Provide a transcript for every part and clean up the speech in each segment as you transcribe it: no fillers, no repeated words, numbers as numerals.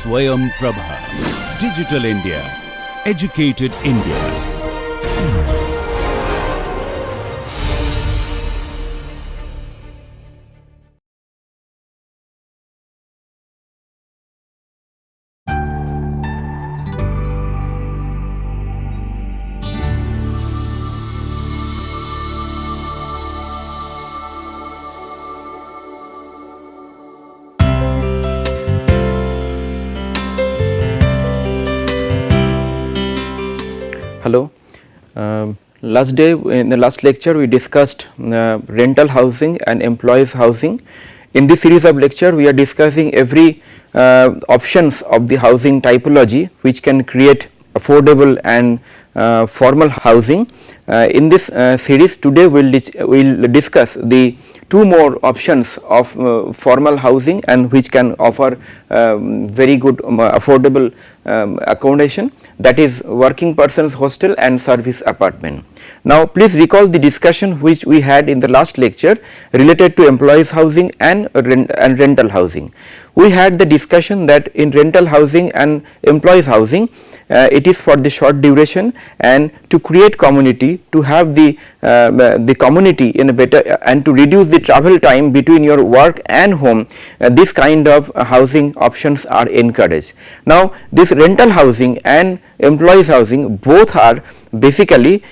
Swayam Prabha. Digital India. Educated India. Hello. Last day in the last lecture we discussed rental housing and employees housing. In this series of lecture we are discussing every options of the housing typology which can create affordable and formal housing. In this series today we will discuss the two more options of formal housing and which can offer very good affordable accommodation, that is working persons hostel and service apartment. Now please recall the discussion which we had in the last lecture related to employees housing and rental housing. We had the discussion that in rental housing and employees housing it is for the short duration and to create community, to have the community in a better and to reduce the travel time between your work and home, this kind of housing options are encouraged. Now this rental housing and employees housing both are basically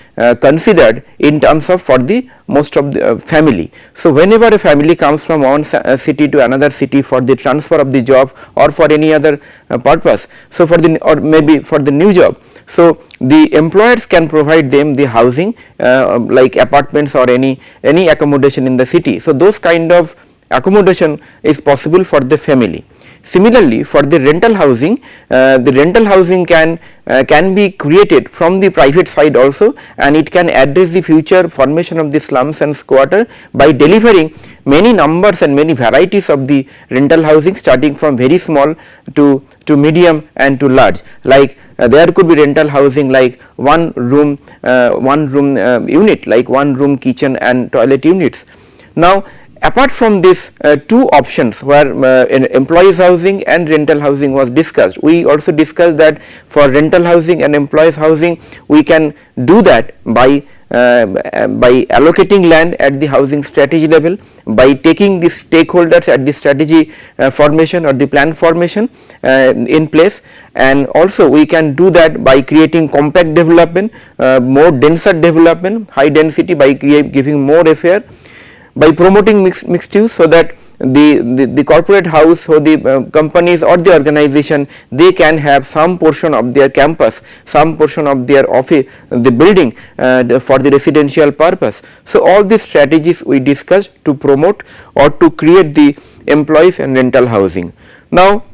considered in terms of for the most of the family. So whenever a family comes from one city to another city for the transfer of the job or for any other purpose, so for the or maybe for the new job, so the employers can provide them the housing like apartments or any accommodation in the city. So those kind of accommodation is possible for the family. Similarly, for the rental housing can be created from the private side also, and it can address the future formation of the slums and squatter by delivering many numbers and many varieties of the rental housing, starting from very small to medium and to large. Like there could be rental housing like one room unit, like one room kitchen and toilet units. Now apart from this two options where employees housing and rental housing was discussed, we also discussed that for rental housing and employees housing we can do that by allocating land at the housing strategy level, by taking the stakeholders at the strategy formation or the plan formation in place, and also we can do that by creating compact development, more denser development, high density, by giving more FAR, by promoting mixed use, so that the corporate house or the companies or the organization, they can have some portion of their campus, some portion of their office, the building for the residential purpose. So all these strategies we discussed to promote or to create the employees and rental housing. Now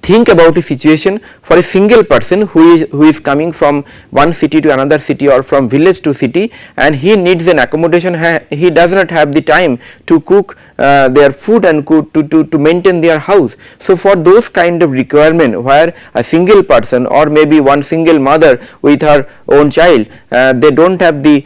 think about a situation for a single person who is coming from one city to another city or from village to city, and he needs an accommodation. He does not have the time to cook their food and to maintain their house. So for those kind of requirement where a single person or maybe one single mother with her own child, they don't have the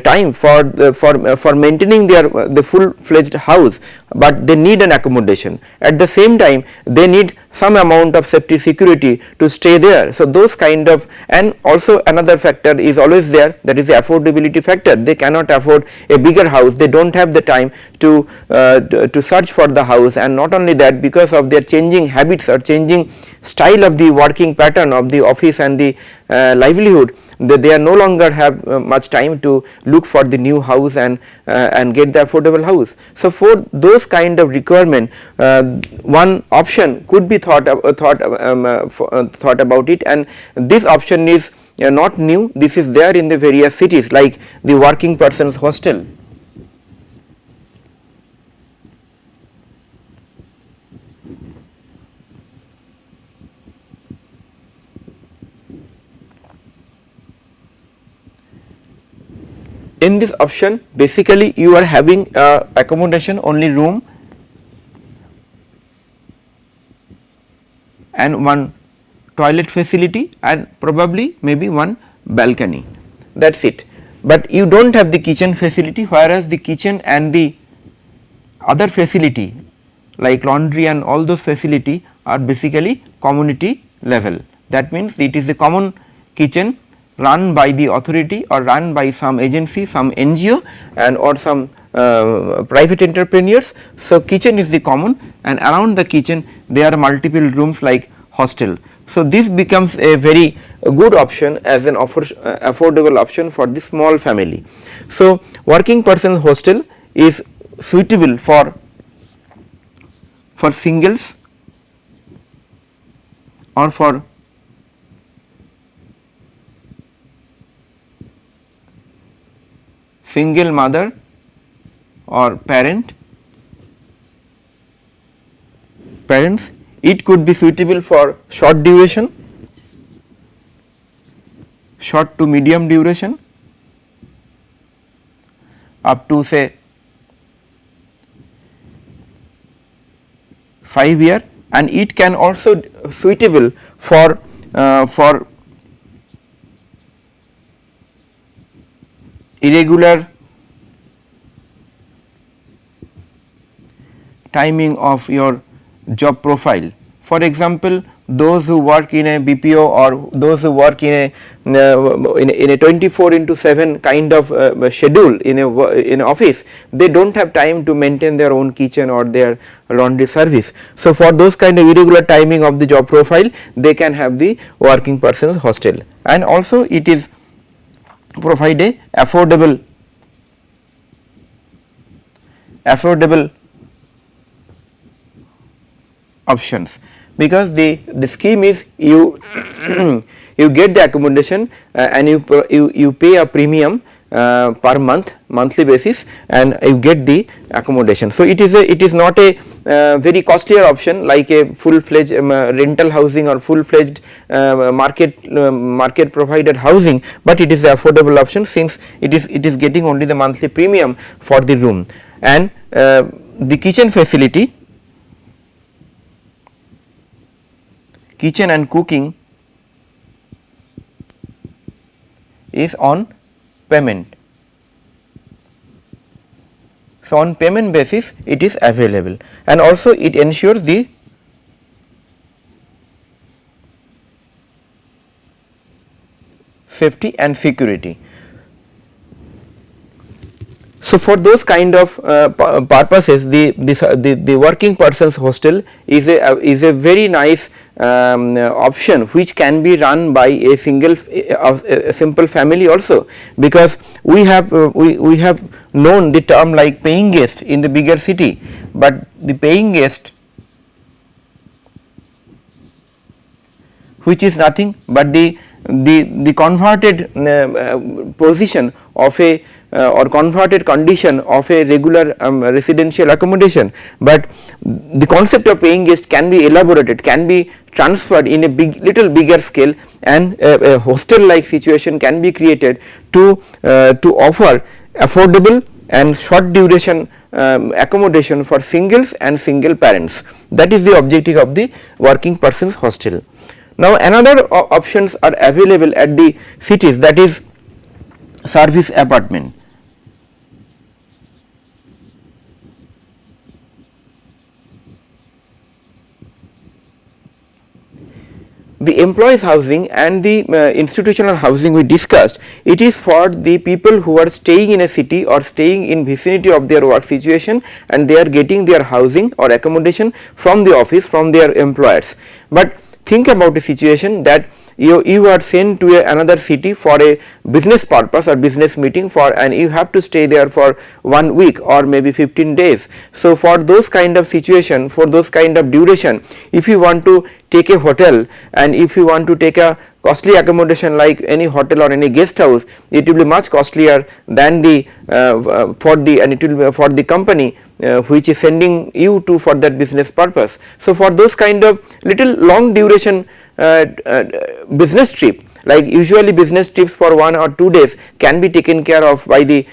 time for maintaining the full-fledged house, but they need an accommodation. At the same time they need some amount of safety security to stay there. So those kind of, and also another factor is always there, that is the affordability factor. They cannot afford a bigger house, they don't have the time to search for the house, and not only that, because of their changing habits or changing style of the working pattern of the office and the livelihood, they are no longer have much time to look for the new house and get the affordable house. So for those kind of requirement, one option could be thought about it, and this option is not new. This is there in the various cities, like the working persons hostel. In this option basically you are having accommodation, only room and one toilet facility and probably maybe one balcony, that is it. But you do not have the kitchen facility, whereas the kitchen and the other facility like laundry and all those facility are basically community level. That means it is a common kitchen run by the authority or run by some agency, some NGO and or some private entrepreneurs. So, kitchen is the common, and around the kitchen there are multiple rooms like hostel. So, this becomes a very good option as an affordable option for the small family. So, working person hostel is suitable for singles or for single mother or parents. It could be suitable for short duration, short to medium duration up to say 5 year, and it can also suitable for irregular timing of your job profile. For example, those who work in a BPO or those who work in a 24/7 kind of schedule in a office, they do not have time to maintain their own kitchen or their laundry service. So, for those kind of irregular timing of the job profile, they can have the working person's hostel, and also it is provide a affordable options, because the scheme is you you get the accommodation and you pay a premium per monthly basis, and you get the accommodation. So, it is not a very costlier option like a full fledged rental housing or full fledged market provided housing, but it is an affordable option since it is getting only the monthly premium for the room. And the kitchen facility, kitchen and cooking is on payment. So, on payment basis it is available, and also it ensures the safety and security. So, for those kind of purposes, the working person's hostel is a very nice option which can be run by a simple family also, because we have known the term like paying guest in the bigger city, but the paying guest, which is nothing but the converted position of a or converted condition of a regular residential accommodation, but the concept of paying guest can be elaborated, can be transferred in a little bigger scale, and a hostel like situation can be created to offer affordable and short duration accommodation for singles and single parents. That is the objective of the working person's hostel. Now, another options are available at the cities, that is service apartment. The employees housing and the institutional housing we discussed, it is for the people who are staying in a city or staying in vicinity of their work situation, and they are getting their housing or accommodation from the office, from their employers. But think about a situation that you are sent to another city for a business purpose or business meeting and you have to stay there for 1 week or maybe 15 days. So, for those kind of situation, for those kind of duration, if you want to take a hotel and if you want to take a costly accommodation like any hotel or any guest house, it will be much costlier than for the company which is sending you to for that business purpose. So, for those kind of little long duration business trip, like usually business trips for 1 or 2 days can be taken care of by the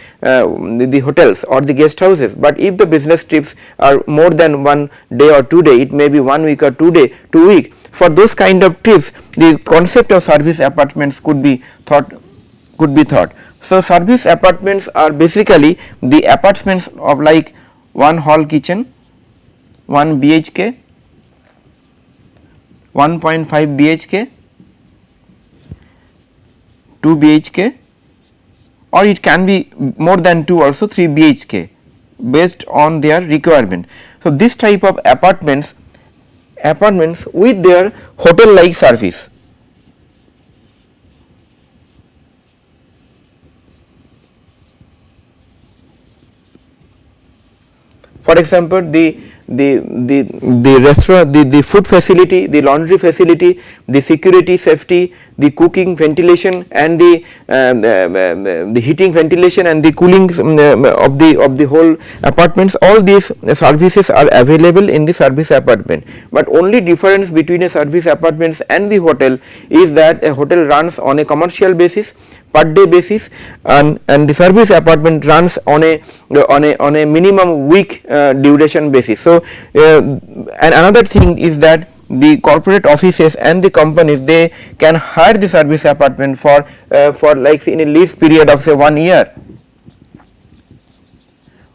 hotels or the guest houses, but if the business trips are more than 1 day or 2 day, it may be 1 week or 2 week. For those kind of trips, the concept of service apartments could be thought. So, service apartments are basically the apartments of like 1 hall kitchen, 1 BHK, 1.5 BHK, 2 BHK, or it can be more than 2 also, 3 BHK based on their requirement. So, this type of apartments with their hotel like service. For example, the restaurant, the food facility, the laundry facility, the security, safety, the cooking, ventilation, and the heating, ventilation, and the cooling of the whole apartments. All these services are available in the service apartment. But only difference between a service apartments and the hotel is that a hotel runs on a commercial basis, per day basis, and the service apartment runs on a minimum week duration basis. So, and another thing is that the corporate offices and the companies, they can hire the service apartment for like say in a lease period of say 1 year.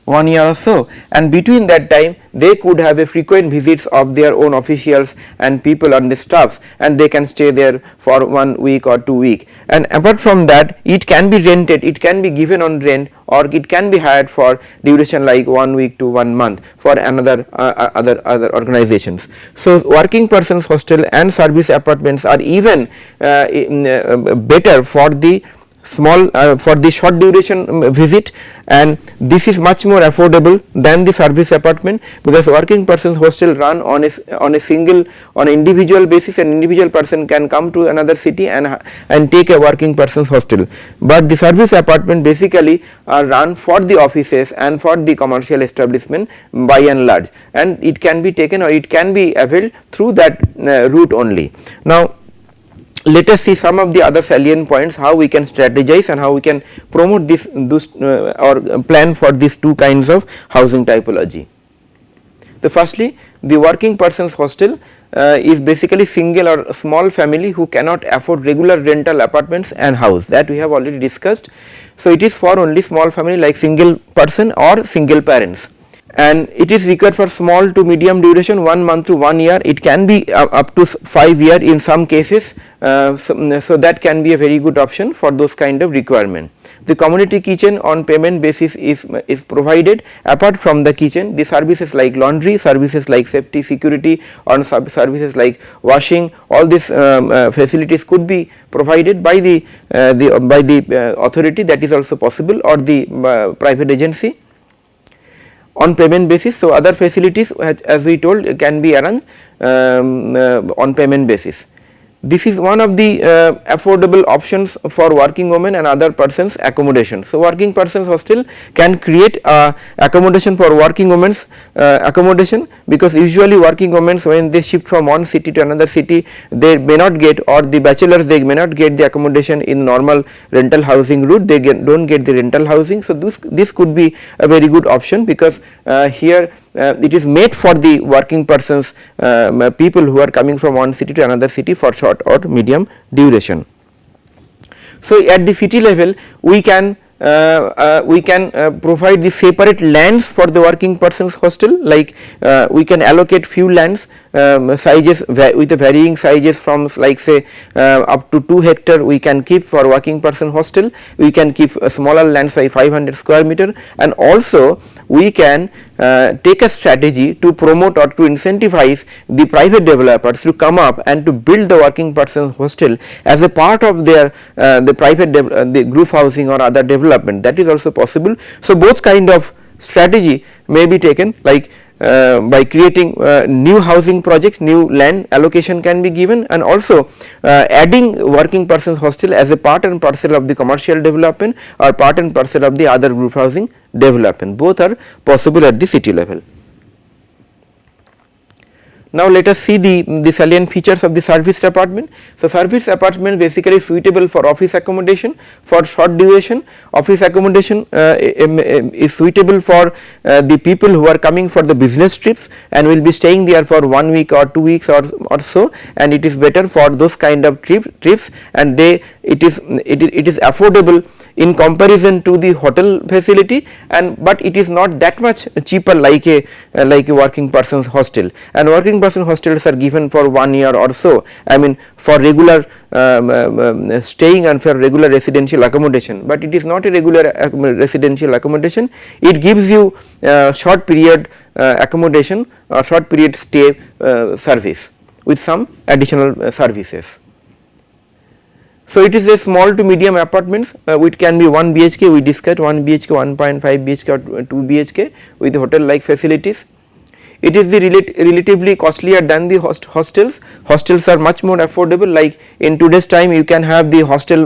1 year or so, and between that time they could have a frequent visits of their own officials and people on the staffs, and they can stay there for 1 week or 2 weeks. And apart from that, it can be rented, it can be given on rent, or it can be hired for duration like 1 week to 1 month for another other organizations. So, working persons hostel and service apartments are even better for the for the short duration visit, and this is much more affordable than the service apartment, because working persons hostel run on an individual basis. An individual person can come to another city and take a working persons hostel, but the service apartment basically are run for the offices and for the commercial establishment by and large, and it can be taken or it can be availed through that route only. Now, let us see some of the other salient points, how we can strategize and how we can promote this or plan for these two kinds of housing typology. The firstly, the working persons hostel is basically single or small family who cannot afford regular rental apartments and house, that we have already discussed. So, it is for only small family like single person or single parents, and it is required for small to medium duration, 1 month to 1 year. It can be up to 5 years in some cases. So that can be a very good option for those kind of requirement. The community kitchen on payment basis is provided. Apart from the kitchen, the services like laundry, services like safety, security, or services like washing, all these facilities could be provided by the authority, that is also possible, or the private agency on payment basis. So, other facilities as we told can be arranged on payment basis. This is one of the affordable options for working women and other persons accommodation. So, working persons hostel can create accommodation for working women's accommodation, because usually working women, when they shift from one city to another city, they may not get, or the bachelors, they may not get the accommodation in normal rental housing route, they don't get the rental housing. So, this could be a very good option, because here it is made for the working persons, people who are coming from one city to another city for short or medium duration. So, at the city level we can provide the separate lands for the working persons hostel, like we can allocate few lands sizes with the varying sizes from like say up to 2 hectare we can keep for working person hostel. We can keep smaller lands like 500 square meter, and also we can take a strategy to promote or to incentivize the private developers to come up and to build the working persons hostel as a part of their the private the group housing or other development. That is also possible. So, both kind of strategy may be taken, like by creating new housing projects, new land allocation can be given, and also adding working persons hostel as a part and parcel of the commercial development or part and parcel of the other group housing development. Both are possible at the city level. Now, let us see the salient features of the serviced apartment. So, serviced apartment basically suitable for office accommodation for short duration. Office accommodation is suitable for the people who are coming for the business trips and will be staying there for 1 week or 2 weeks or so, and it is better for those kind of trips, and it is affordable in comparison to the hotel facility, but it is not that much cheaper like a working person's hostel. And working person hostels are given for 1 year or so, I mean for regular staying and for regular residential accommodation, but it is not a regular residential accommodation. It gives you short period accommodation or short period stay service with some additional services. So, it is a small to medium apartments which can be 1 BHK, we discussed 1 BHK, 1.5 BHK or 2 BHK with hotel like facilities. It is the relatively costlier than the hostels. Hostels are much more affordable, like in today's time you can have the hostel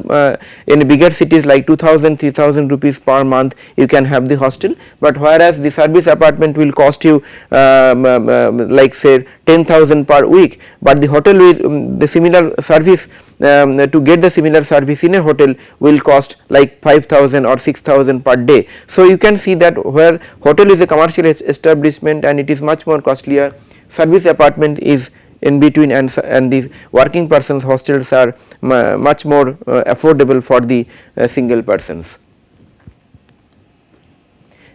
in bigger cities like 2000, 3000 rupees per month you can have the hostel, but whereas the service apartment will cost you like say 10,000 per week, but the hotel will the similar service to get the similar service in a hotel will cost like 5,000 or 6,000 per day. So, you can see that where hotel is a commercial establishment and it is much more costlier, service apartment is in between, and the working persons hostels are much more affordable for the single persons.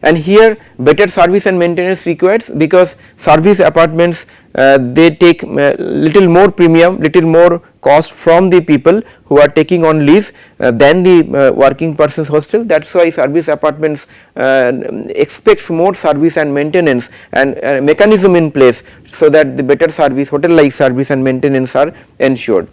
And here better service and maintenance required, because service apartments they take little more premium, little more cost from the people who are taking on lease than the working persons hostel. That is why service apartments expects more service and maintenance and mechanism in place, so that the better service, hotel like service and maintenance are ensured.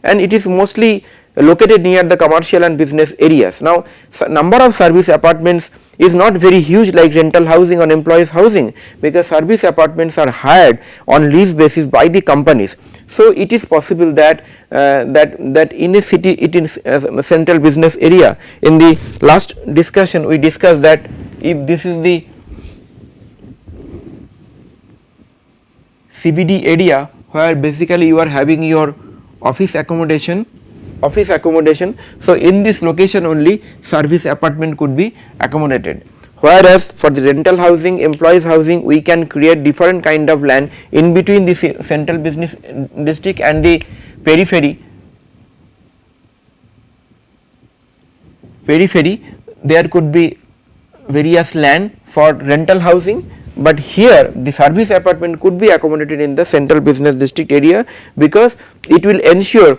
And it is mostly located near the commercial and business areas. Now, number of service apartments is not very huge like rental housing or employees housing, because service apartments are hired on lease basis by the companies. So, it is possible that that in a city, it is a central business area. In the last discussion we discussed that if this is the CBD area where basically you are having your office accommodation. So, in this location only service apartment could be accommodated, whereas for the rental housing, employees housing, we can create different kind of land in between the central business district and the periphery. There could be various land for rental housing, but here the service apartment could be accommodated in the central business district area, because it will ensure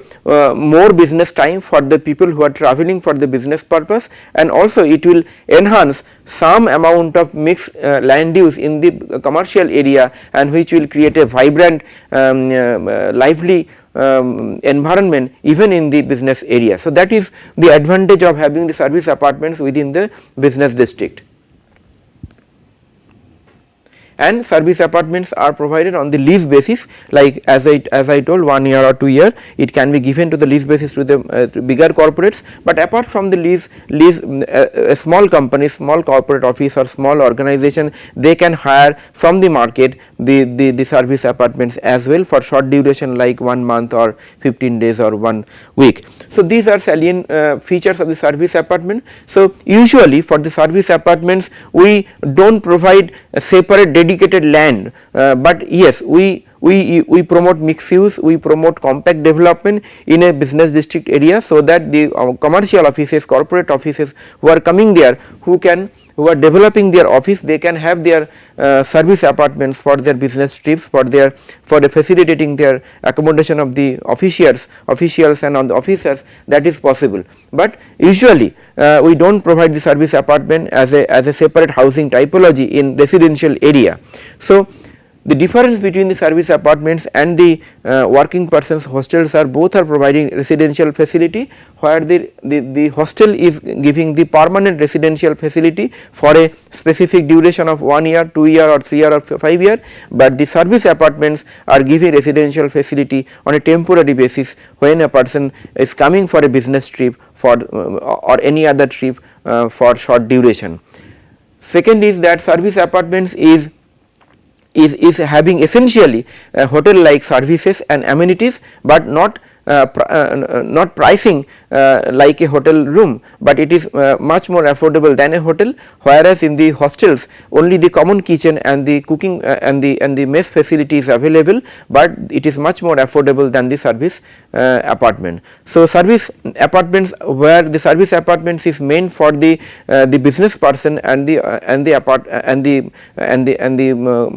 more business time for the people who are traveling for the business purpose, and also it will enhance some amount of mixed land use in the commercial area, and which will create a vibrant lively environment even in the business area. So, that is the advantage of having the service apartments within the business district. And service apartments are provided on the lease basis, like as I told 1 year or 2 year, it can be given to the lease basis to the to bigger corporates, but apart from the lease a small company, small corporate office or small organization, they can hire from the market the service apartments as well for short duration like 1 month or 15 days or 1 week. So, these are salient features of the service apartment. So, usually for the service apartments we do not provide a separate dedicated land, but yes, we promote mixed use, we promote compact development in a business district area, so that the commercial offices, corporate offices who are coming there, who are developing their office, they can have their service apartments for their business trips, for facilitating their accommodation of the officials and on the officers, that is possible. But usually we do not provide the service apartment as a separate housing typology in residential area. So, the difference between the service apartments and the working persons hostels are both are providing residential facility, where the hostel is giving the permanent residential facility for a specific duration of 1 year, 2 year or 3 year or 5 year, but the service apartments are giving residential facility on a temporary basis when a person is coming for a business trip or any other trip for short duration. Second is that service apartments is having essentially hotel like services and amenities, but not not pricing like a hotel room, but it is much more affordable than a hotel, whereas in the hostels only the common kitchen and the cooking and the mess facility is available, but it is much more affordable than the service apartment. So, service apartments, where the service apartments is meant for the business person and the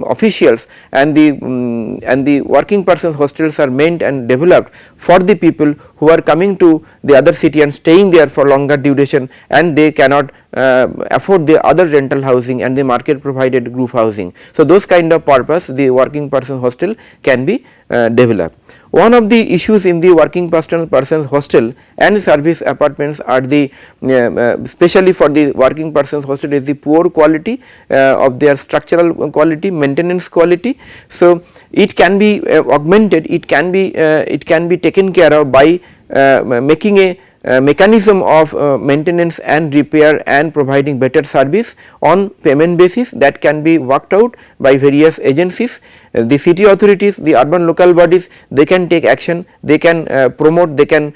officials, and the working persons hostels are meant and developed for the people who are coming to the other city and staying there for longer duration, and they cannot afford the other rental housing and the market provided group housing. So, those kind of purpose the working person hostel can be developed. One of the issues in the working persons hostel and service apartments are the especially for the working persons hostel is the poor quality of their structural quality, maintenance quality. So, it can be augmented, it can be taken care of by making a mechanism of maintenance and repair and providing better service on payment basis that can be worked out by various agencies. The city authorities, the urban local bodies, they can take action, they can promote, they can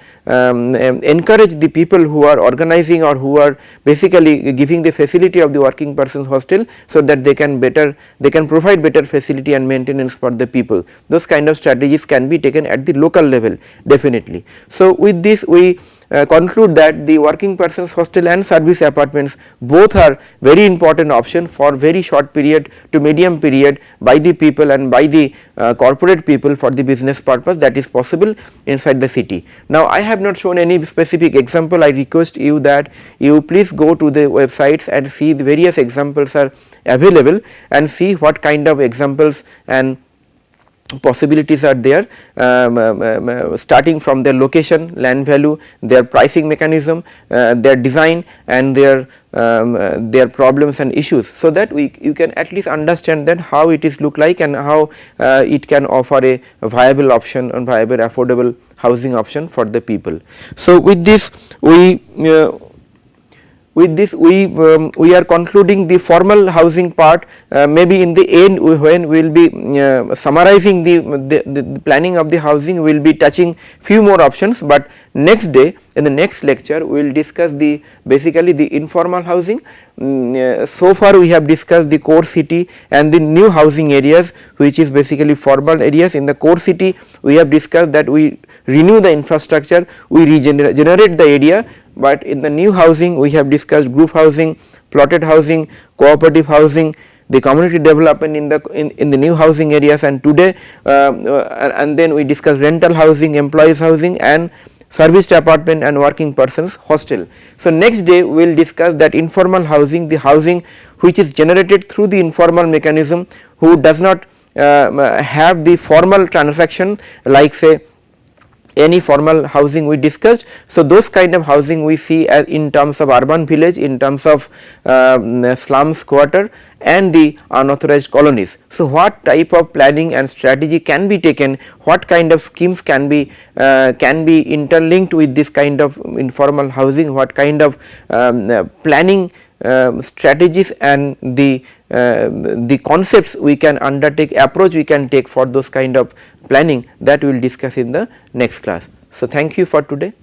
encourage the people who are organizing or who are basically giving the facility of the working persons hostel, so that they can provide better facility and maintenance for the people. Those kind of strategies can be taken at the local level definitely. So, with this we conclude that the working persons hostel and service apartments both are very important option for very short period to medium period by the people and by the corporate people for the business purpose that is possible inside the city. Now, I have not shown any specific example. I request you that you please go to the websites and see the various examples are available and see what kind of examples and possibilities are there, starting from their location, land value, their pricing mechanism, their design and their problems and issues, so that you can at least understand that how it is look like and how it can offer a viable option and viable affordable housing option for the people. So, with this we are concluding the formal housing part. Maybe in the end when we will be summarizing the planning of the housing, we will be touching few more options, but next day in the next lecture we will discuss the basically the informal housing. So far we have discussed the core city and the new housing areas, which is basically formal areas. In the core city we have discussed that we renew the infrastructure, we regenerate the area, but in the new housing we have discussed group housing, plotted housing, cooperative housing, the community development in the new housing areas, and today and then we discuss rental housing, employees housing and serviced apartment and working persons hostel. So, next day we will discuss that informal housing, the housing which is generated through the informal mechanism, who does not have the formal transaction like say any formal housing we discussed. So, those kind of housing we see as in terms of urban village, in terms of slums, quarter and the unauthorized colonies. So, what type of planning and strategy can be taken, what kind of schemes can be interlinked with this kind of informal housing, what kind of planning strategies and the concepts we can undertake, approach we can take for those kind of planning, that we will discuss in the next class. So, thank you for today.